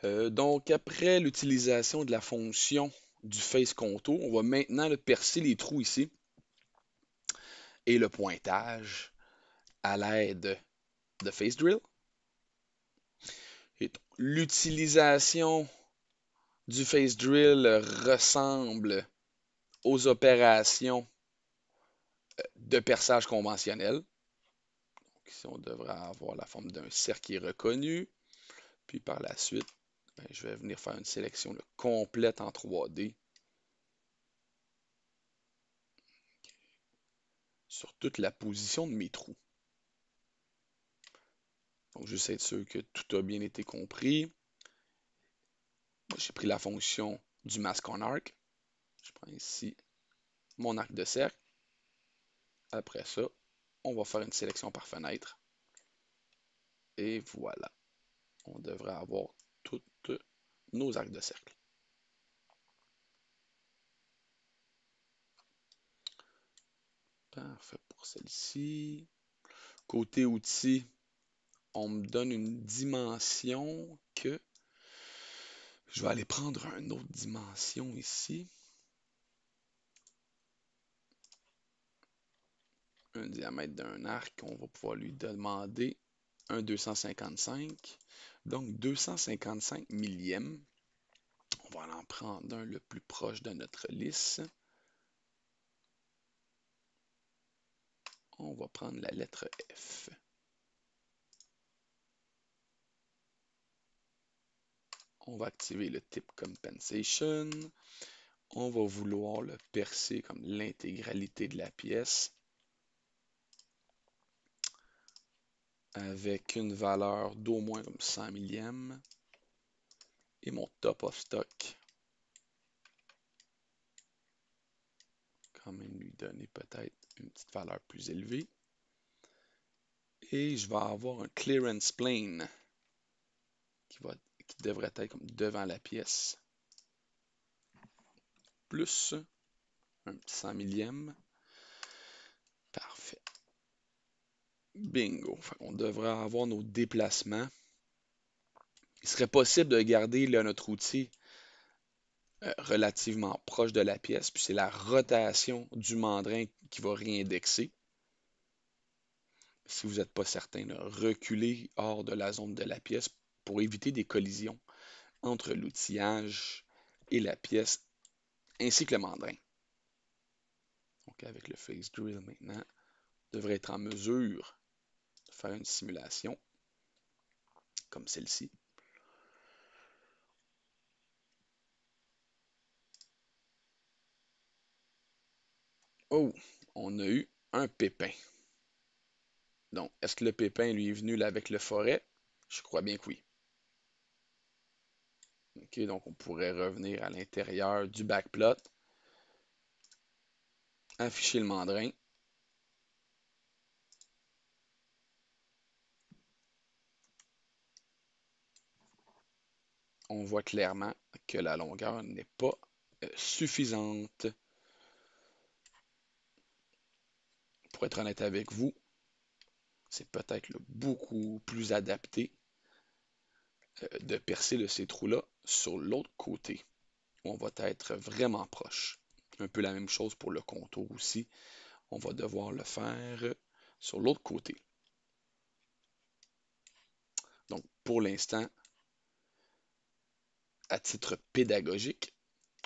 Donc, après l'utilisation de la fonction du face contour, on va maintenant percer les trous ici et le pointage à l'aide de face drill. L'utilisation du face drill ressemble aux opérations de perçage conventionnel. Donc, ici, on devrait avoir la forme d'un cercle qui est reconnu. Puis par la suite, ben, je vais venir faire une sélection complète en 3D sur toute la position de mes trous. Donc, juste être sûr que tout a bien été compris. J'ai pris la fonction du mask on arc. Je prends ici mon arc de cercle. Après ça, on va faire une sélection par fenêtre. Et voilà. On devrait avoir tous nos arcs de cercle. Parfait pour celle-ci. Côté outils, on me donne une dimension que je vais aller prendre une autre dimension ici. Un diamètre d'un arc, on va pouvoir lui demander un 255. Donc 255 millièmes. On va en prendre un le plus proche de notre lisse. On va prendre la lettre F. On va activer le type compensation. On va vouloir le percer comme l'intégralité de la pièce avec une valeur d'au moins comme 100 millièmes. Et mon top of stock, quand même lui donner peut-être une petite valeur plus élevée. Et je vais avoir un clearance plane qui devrait être comme devant la pièce. Plus un petit 100 millièmes. Parfait. Bingo. On devrait avoir nos déplacements. Il serait possible de garder là, notre outil relativement proche de la pièce, puis c'est la rotation du mandrin qui va réindexer. Si vous n'êtes pas certain, là, reculez hors de la zone de la pièce pour éviter des collisions entre l'outillage et la pièce, ainsi que le mandrin. Donc avec le face drill maintenant, on devrait être en mesure de faire une simulation comme celle-ci. Oh, on a eu un pépin. Donc, est-ce que le pépin lui est venu là avec le forêt? Je crois bien que oui. OK, donc on pourrait revenir à l'intérieur du backplot, afficher le mandrin. On voit clairement que la longueur n'est pas suffisante. Pour être honnête avec vous, c'est peut-être beaucoup plus adapté de percer ces trous-là sur l'autre côté. On va être vraiment proche. Un peu la même chose pour le contour aussi. On va devoir le faire sur l'autre côté. Donc, pour l'instant, à titre pédagogique,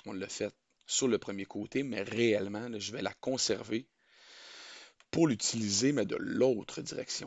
on l'a fait sur le premier côté, mais réellement, là, je vais la conserver pour l'utiliser, mais de l'autre direction.